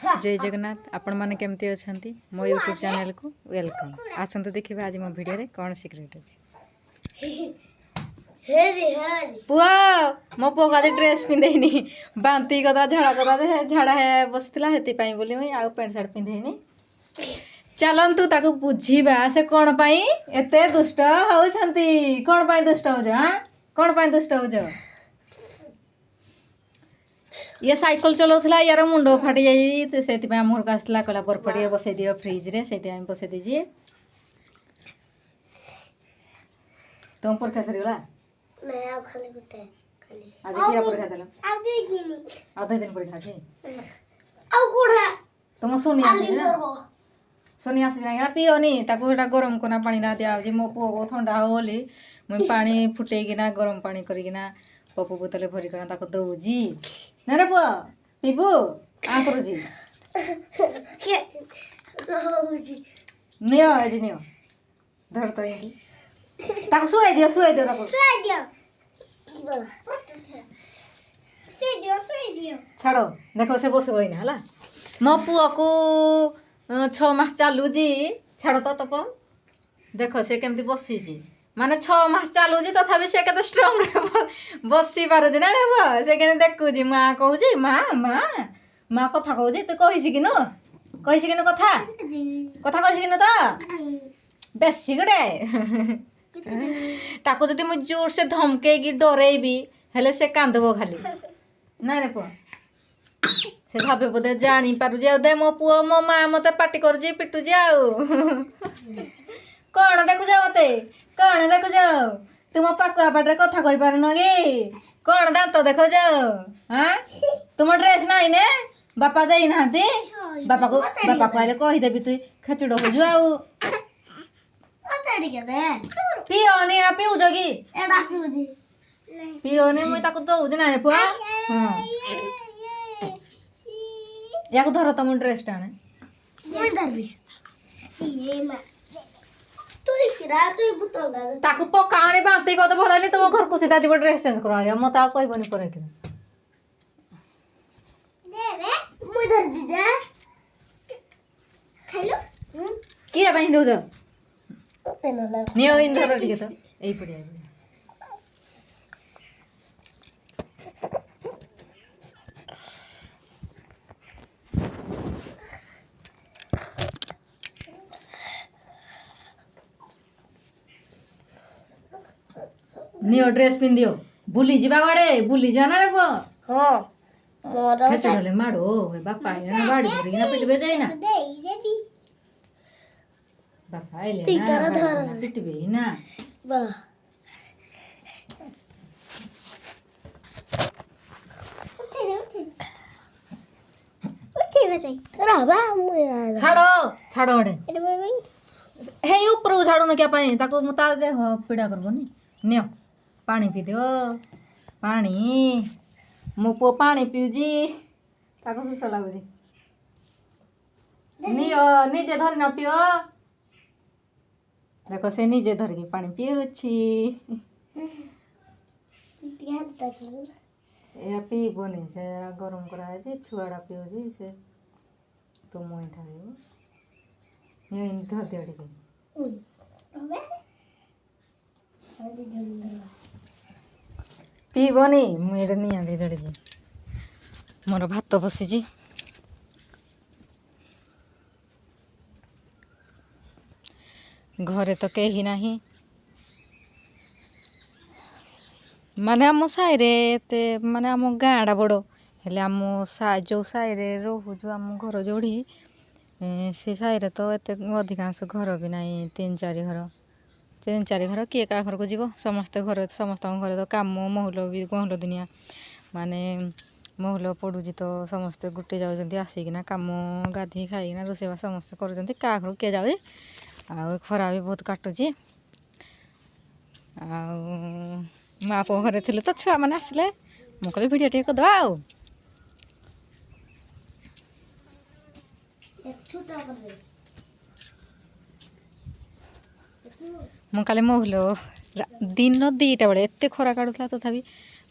जय जगन्नाथ आपण मैंने केमती अच्छा मो यूट्यूब चैनल को वेलकम आसतु देखिए आज मो वीडियो रे कौन सिक्रेट अच्छी पुआ मो पुआ का ड्रेस पिंधेनी बांती कदा झाड़ा है बसला से बोली मुई आउ पैंट सार्ट पिंधेनी चलतु ताकू बुझीबा से कौन पाई एते दुष्ट होउछंती कौन पाई दुष्ट हो जा कौन पाई दुष्ट हो जा ये साइकिल चलाऊला यार मुंड फाटी जाइए से आम घर को आसला कहला बर्फ टे बसई दियो फ्रिज रे से बसई दीजिए तुम परीक्षा सरीगला आज क्या परीक्षा देल आ 2 दिन परीक्षा छी तुम सोनी आसी ना पियोनी ताको एटा गरम कोना पानी ना दिया मो पुओ को ठंडा हो बोली मुई पानी फुटेकिना गरम पानी करिकिना पपु बोतल भरिकिना ताको दउजी ना रे पुआ पीबू आ करूजी नियो एजी नियो धर तो ये ताको सुई दियो ताको सुई दियो छाड़ो देखो से बस बहिना हला मो पुआ को 6 मास चालू जी छाड़ तो तप देख से केमती बसी माने 6 मास चालू जी तथापि से केते स्ट्रांग बसी पारुजी ना रे बुआ से केने देखुजी माँ कहूजी माँ कथा कहूजी तू कहिसी किनु कथा कहिसी किनु तो बेसी गडे ताको जदि मु जोर से धमके की डरेबी हेले से कांदबो खाली ना रे पुआ से भावे बोधे जानी पारुजी दे मो पुओ मो माँ मते पाटी करुजी पिटुजी आउ कौन देखु जा मते कौन देखु जा तुम पाकुआ पाटे कथा कहि पारुन गे कौन दांत देखो जा हां तुम ड्रेस नाही ने बापा देई नाहंती बापा को आले कहि देबी तू खचुडो हो जा आउ अतरी के दे पियोनी आ पिउ जगी एडा पिउजी पियोनी मु ताको दउजी ना रे पुआ हां याको धर तम ड्रेस टाणे मुई धरबी ये मा तू किरा तू बुतल ना ताको पकाने बांती को तो भलानी तुम घर को सीधा जीव ड्रेस चेंज करा या मत आ कहबनी करे कि दे रे मुई धर दी जा खाइलो किया बाइन दउ जा तेनो ला नियो इन धर टिके तो एई पड़ी आई नियो ड्रेस पिंदियो बुली जीवा बाड़े बुली जाना रे बो हां मोर खेचड़ले माडो बापा ना बाड़ी धरी ना पिटबे जाई ना देई देबी बापा आइले ना पिटबे ना बा उठे बजाई राबा मुया छाड़ो अडे हे ऊपर छाड़ो ना क्या पाए ताको मुता दे हो पीड़ा करबोनी नियो पानी पी दियो पानी मो पो पानी पिउजी ताको सुस लागुजी नियो निजे धर न पियो देखो से निजे धर के पानी पिउछि ए पी बोनी से गरम करा जे छुआड़ा पिउजी से तो मोई ठायो ये धर दे के पीबनी मुझे नहीं आगे धड़ी मोर भात बसी घरे तो कहीं नहीं माने आम साई रे माने आम गाँडा बड़ हेले आम जो साई रे रोज आम घर जोड़ी से साई रे तो एत अधिकांश घर भी नहीं 3-4 घर किए का घर को जीव समस्त घर समस्त घर तो काम महल भी महल दिनिया माने महल पड़ुची तो समस्ते गुटे जाऊँ आसिकिना काम गाधी खाइना रोषेवा समस्ते कर क्या घर किए जाए आ खरा भी बहुत काटुची माँ पो घरे थे तो छुआ मैंने आसिले मु कहली भिडियो टे करदे आउ मु काले महल दिन 2टा बेले एत खरा काटुला तथापि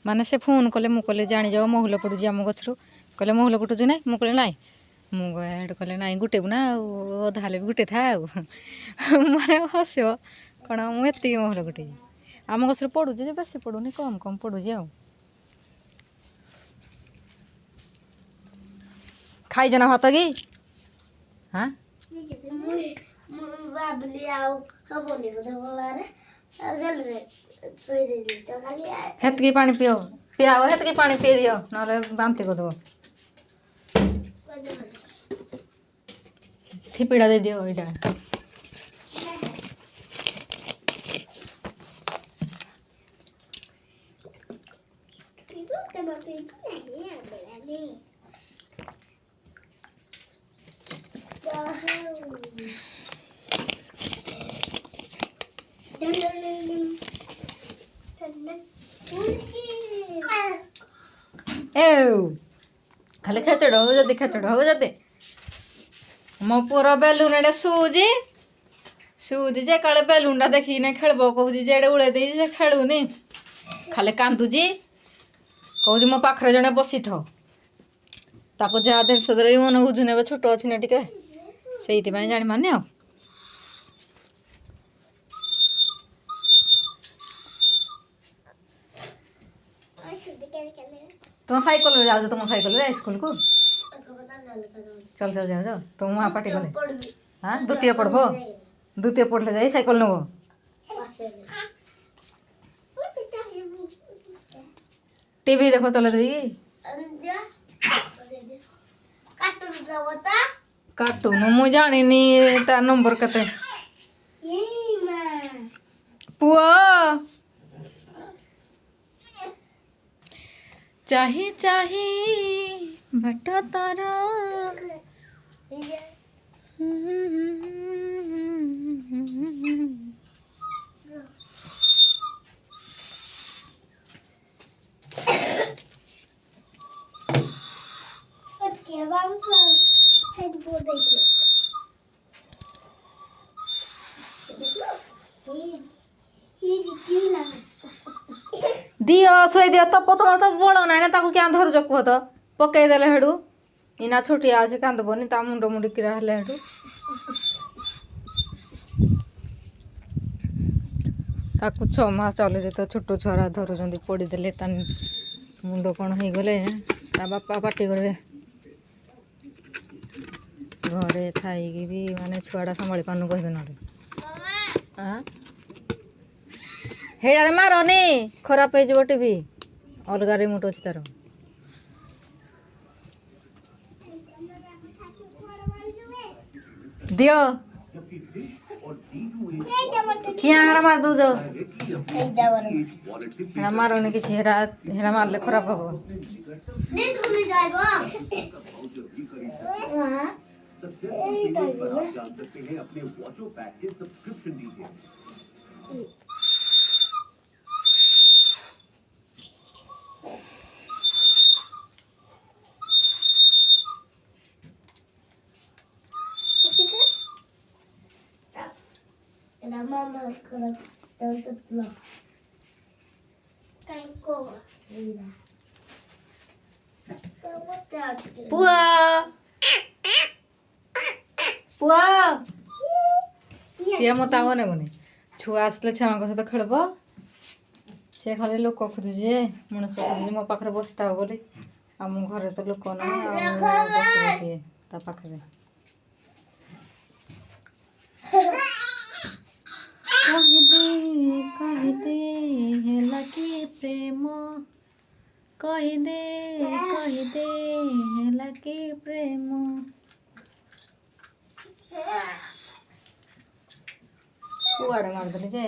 माने से फोन कले मु कहले जानी जाओ महल पड़ुची आम गछरू कहले महल पटुची ना मु कहले ना ମୁଁ ହେଠୁ କହିଲେ ନାଇଁ ଗୁଟେବୁ ନା ଆଉ ଅଧା ହେଲେ ବି ଗୁଟେ ଥା ଆଉ ମାନେ ହସିବ କ'ଣ ମୁଁ ଏତିକି ମୋର ଗୁଟେ ଆମ ଗଛରେ ପଡ଼ୁଛି ଯେ ବେଶୀ ପଡ଼ୁନି କମ୍ କମ୍ ପଡ଼ୁଛି ଆଉ। ଖାଇଛ ନା ଭାତ କି? ହାଁ ହେତିକି ପାଣି ପିଅ ପିଆଅ ହେତିକି ପାଣି ପିଇ ଦିଅ ନହେଲେ ବାନ୍ତି କରିଦେବ। ଠିପିଟା ଦେଇଦିଅ ଏଇଟା। ଖାଲି ଖେଚଡ଼ ହଉ ଯଦି ମୋ ପୁଅର ବେଲୁନ ଏଡ଼େ ଶୁଉଛି ଯେ କାଳେ ବେଲୁନଟା ଦେଖିକିନା ଖେଳିବ କହୁଛି ଯେ ଏଡ଼େ ଉଡ଼େଇ ଦେଇଛି ସେ ଖେଳୁନି ଖାଲି କାନ୍ଦୁଛି କହୁଛି ମୋ ପାଖରେ ଜଣେ ବସିଥାଉ ତାକୁ ଯାହା ଜିନିଷ ଦେଲେ ବି ମନ ବୁଝୁନି ଏବେ ଛୋଟ ଅଛି ନା ଟିକେ ସେଇଥିପାଇଁ ଜାଣିପାରୁନି ଆଉ। ତୁମ ସାଇକେଲରେ ଯାଉଛ ତୁମ ସାଇକେଲରେ ସ୍କୁଲକୁ ଚାଲ ଯାଉଛ ତୁମ ମା ପାଟି କଲେ ହଁ ଦ୍ୱିତୀୟ ପଢ଼ବ ଦ୍ୱିତୀୟ ପଢ଼ିଲେ ଯାଇ ସାଇକେଲ ନେବ। ଟିଭି ଦେଖ ଚଲେଇ ଦେବି କାର୍ଟୁନ ମୁଁ ଜାଣିନି ତା ନମ୍ବର କେତେ। ପୁଅ ଚାହିଁ ଚାହିଁ ବାଟ ତାର ଦିଅ ଶୋଇ ଦିଅ ତପ ତମର ତ ବଳ ନାହିଁ ନା ତାକୁ କିଆଁ ଧରୁଛ କୁହ ତ ପକେଇଦେଲେ ହେଠୁ ଇନା ଛୋଟିଆ ଅଛି କାନ୍ଦବନି ତା ମୁଣ୍ଡ ମୁଣ୍ଡିକିରା ହେଲେ ହେଠୁ ତାକୁ 6 ମାସ ଚାଲୁଛି ତ ଛୋଟ ଛୁଆରା ଧରୁଛନ୍ତି ପଡ଼ିଦେଲେ ତା ମୁଣ୍ଡ କ'ଣ ହେଇଗଲେ ତା ବାପା ପାଟି କରିବେ ଘରେ ଥାଇକି ବି ମାନେ ଛୁଆଟା ସମ୍ଭାଳି ପାରୁନୁ କହିବେ ନହେଲେ ହେଇଟାରେ ମାରନି ଖରାପ ହେଇଯିବ ଟିଭି ଅଲଗା ରିମୋଟ୍ ଅଛି ତାର। ଦିଅ କିଆଁ ହେଡ଼ା ମାରି ଦଉଛ ହେଡ଼ା ମାରନି କିଛି ହେଡ଼ା ମାରିଲେ ଖରାପ ହବ। ପୁଅ ପୁଅ ସିଏ ମତେ ଆଉ ନେବନି ଛୁଆ ଆସିଲେ ଛୁଆଙ୍କ ସହିତ ଖେଳିବ ସେ ଖାଲି ଲୋକ ଖୋଜୁଛି ଯେ ମଣିଷ ଖୋଜୁଛି ମୋ ପାଖରେ ବସିଥାଉ ବୋଲି ଆମ ଘରେ ତ ଲୋକ ନାହିଁ ଆଉ ବସିବ କିଏ ତା ପାଖରେ। କହିଦେ ହେଲା କି ପ୍ରେମ କହିଦେ ହେଲା କି ପ୍ରେମ କୁଆଡ଼େ ମାରିଦେଲି ଯେ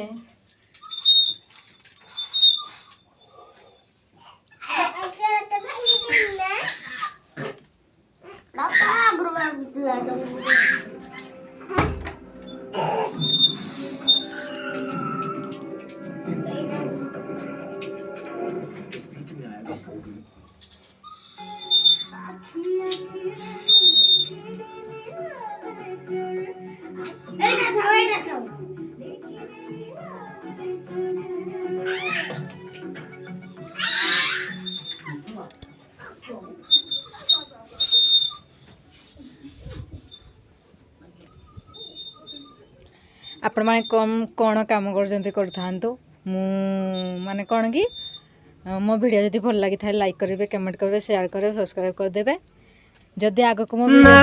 आपण मैंने कौन काम करथांतु मु माने कौन कि मो वीडियो जदि भल लगी था लाइक करेंगे कमेंट करेंगे शेयर करेंगे सब्सक्राइब करदेवे जदि आगक मो वीडियो